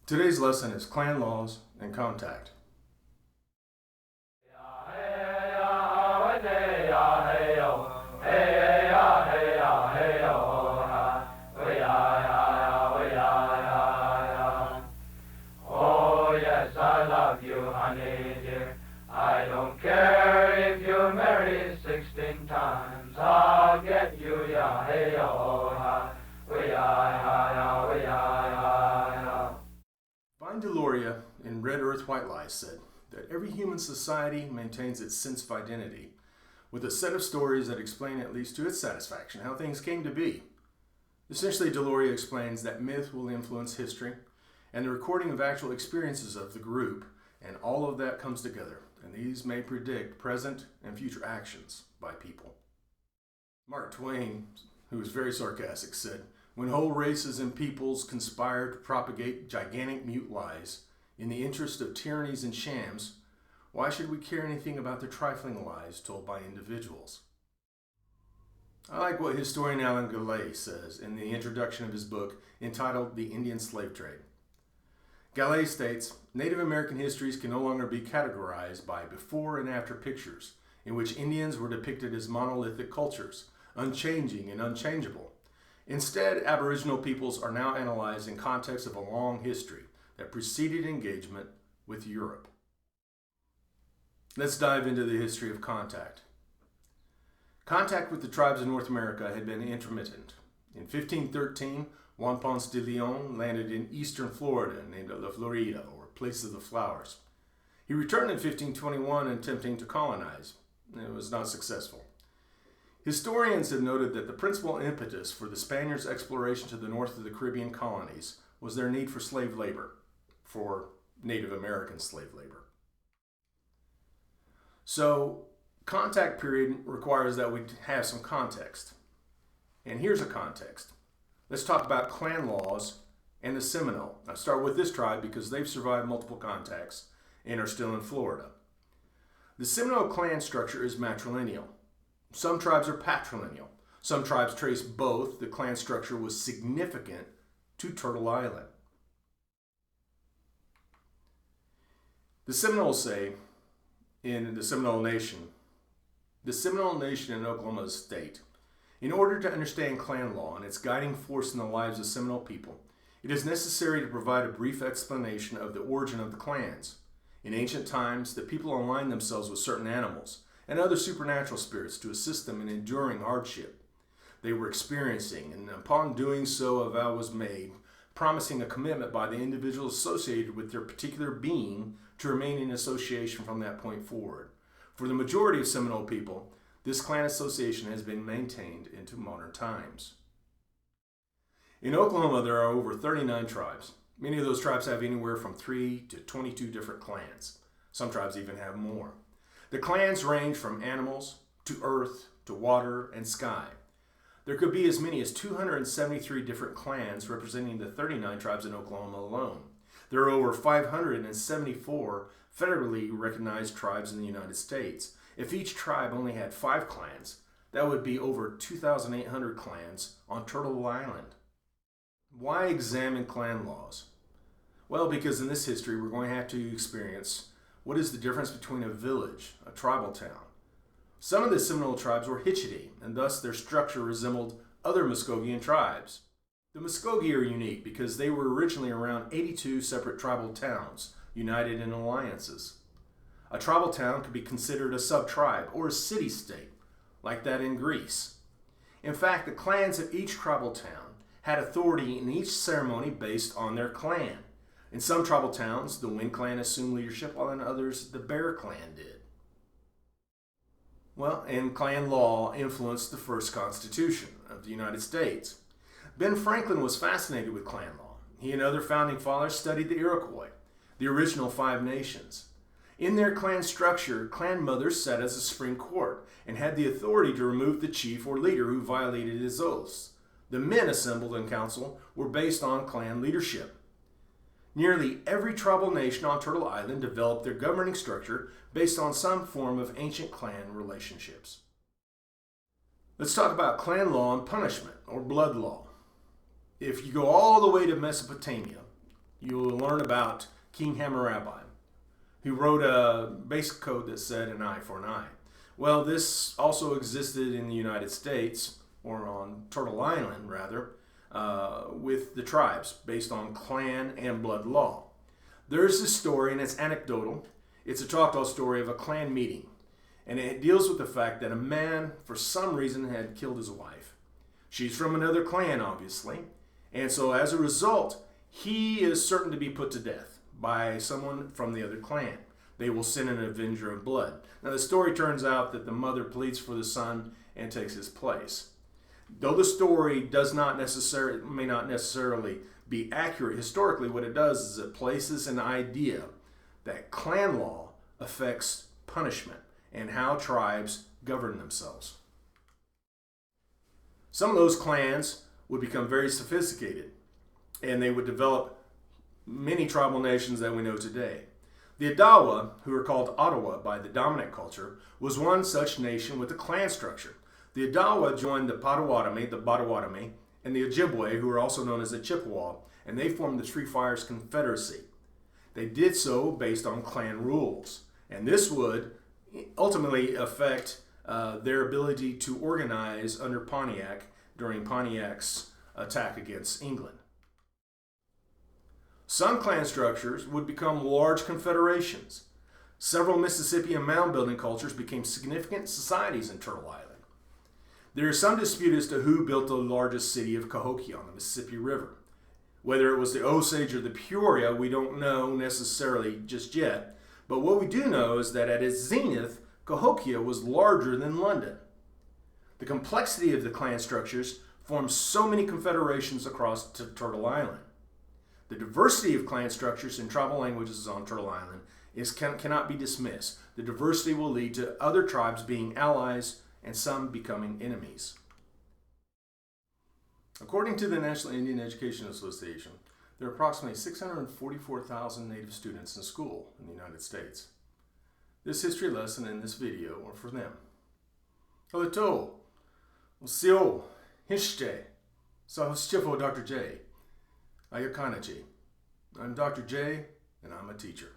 Today's lesson is clan laws and contact. Oh yes, I love you, honey dear. I don't care if you marry 16 times. I'll get you, ya hey oh ha, we ya we ya. Vine Deloria in Red Earth, White Lies said that every human society maintains its sense of identity with a set of stories that explain, at least to its satisfaction, how things came to be. Essentially, Deloria explains that myth will influence history and the recording of actual experiences of the group, and all of that comes together, and these may predict present and future actions by people. Mark Twain, who was very sarcastic, said, "When whole races and peoples conspire to propagate gigantic mute lies in the interest of tyrannies and shams, why should we care anything about the trifling lies told by individuals?" I like what historian Alan Gallet says in the introduction of his book entitled The Indian Slave Trade. Gallet states, Native American histories can no longer be categorized by before and after pictures in which Indians were depicted as monolithic cultures, unchanging and unchangeable. Instead, Aboriginal peoples are now analyzed in context of a long history that preceded engagement with Europe. Let's dive into the history of contact. Contact with the tribes of North America had been intermittent. In 1513, Juan Ponce de Leon landed in eastern Florida, named La Florida, or Place of the Flowers. He returned in 1521 attempting to colonize. It was not successful. Historians have noted that the principal impetus for the Spaniards' exploration to the north of the Caribbean colonies was their need for slave labor, for Native American slave labor. So, contact period requires that we have some context. And here's a context. Let's talk about clan laws and the Seminole. I'll start with this tribe because they've survived multiple contacts and are still in Florida. The Seminole clan structure is matrilineal. Some tribes are patrilineal. Some tribes trace both. The clan structure was significant to Turtle Island. The Seminoles say in the Seminole Nation in Oklahoma State, in order to understand clan law and its guiding force in the lives of Seminole people, it is necessary to provide a brief explanation of the origin of the clans. In ancient times, the people aligned themselves with certain animals and other supernatural spirits to assist them in enduring hardship they were experiencing, and upon doing so, a vow was made, promising a commitment by the individual associated with their particular being to remain in association from that point forward. For the majority of Seminole people, this clan association has been maintained into modern times. In Oklahoma, there are over 39 tribes. Many of those tribes have anywhere from 3 to 22 different clans. Some tribes even have more. The clans range from animals to earth to water and sky. There could be as many as 273 different clans representing the 39 tribes in Oklahoma alone. There are over 574 federally recognized tribes in the United States. If each tribe only had 5 clans, that would be over 2,800 clans on Turtle Island. Why examine clan laws? Well, because in this history we're going to have to experience what is the difference between a village, a tribal town. Some of the Seminole tribes were Hitchiti, and thus their structure resembled other Muskogean tribes. The Muskogee are unique because they were originally around 82 separate tribal towns, united in alliances. A tribal town could be considered a sub-tribe or a city-state, like that in Greece. In fact, the clans of each tribal town had authority in each ceremony based on their clan. In some tribal towns, the Wind Clan assumed leadership, while in others, the Bear Clan did. Well, and clan law influenced the first Constitution of the United States. Ben Franklin was fascinated with clan law. He and other founding fathers studied the Iroquois, the original 5 nations. In their clan structure, clan mothers sat as a Supreme Court and had the authority to remove the chief or leader who violated his oaths. The men assembled in council were based on clan leadership. Nearly every tribal nation on Turtle Island developed their governing structure based on some form of ancient clan relationships. Let's talk about clan law and punishment, or blood law. If you go all the way to Mesopotamia, you'll learn about King Hammurabi, who wrote a basic code that said an eye for an eye. Well, this also existed in the United States, or on Turtle Island rather, with the tribes based on clan and blood law. There's this story, and it's anecdotal. It's a Choctaw story of a clan meeting, and it deals with the fact that a man, for some reason, had killed his wife. She's from another clan, obviously, and so as a result, he is certain to be put to death by someone from the other clan. They will send an avenger of blood. Now, the story turns out that the mother pleads for the son and takes his place. Though the story may not necessarily be accurate historically, what it does is it places an idea that clan law affects punishment and how tribes govern themselves. Some of those clans would become very sophisticated, and they would develop many tribal nations that we know today. The Odawa, who are called Ottawa by the dominant culture, was one such nation with a clan structure. The Odawa joined the Potawatomi, and the Ojibwe, who are also known as the Chippewa, and they formed the Three Fires Confederacy. They did so based on clan rules, and this would ultimately affect their ability to organize under Pontiac during Pontiac's attack against England. Some clan structures would become large confederations. Several Mississippi and mound building cultures became significant societies in Turtle Island. There is some dispute as to who built the largest city of Cahokia on the Mississippi River. Whether it was the Osage or the Peoria, we don't know necessarily just yet, but what we do know is that at its zenith, Cahokia was larger than London. The complexity of the clan structures formed so many confederations across Turtle Island. The diversity of clan structures and tribal languages on Turtle Island cannot be dismissed. The diversity will lead to other tribes being allies and some becoming enemies. According to the National Indian Education Association, there are approximately 644,000 Native students in school in the United States. This history lesson and this video are for them. Halito, Sio, Hishte, Sahostifo Dr. J. Ayakanaji. I'm Dr. J, and I'm a teacher.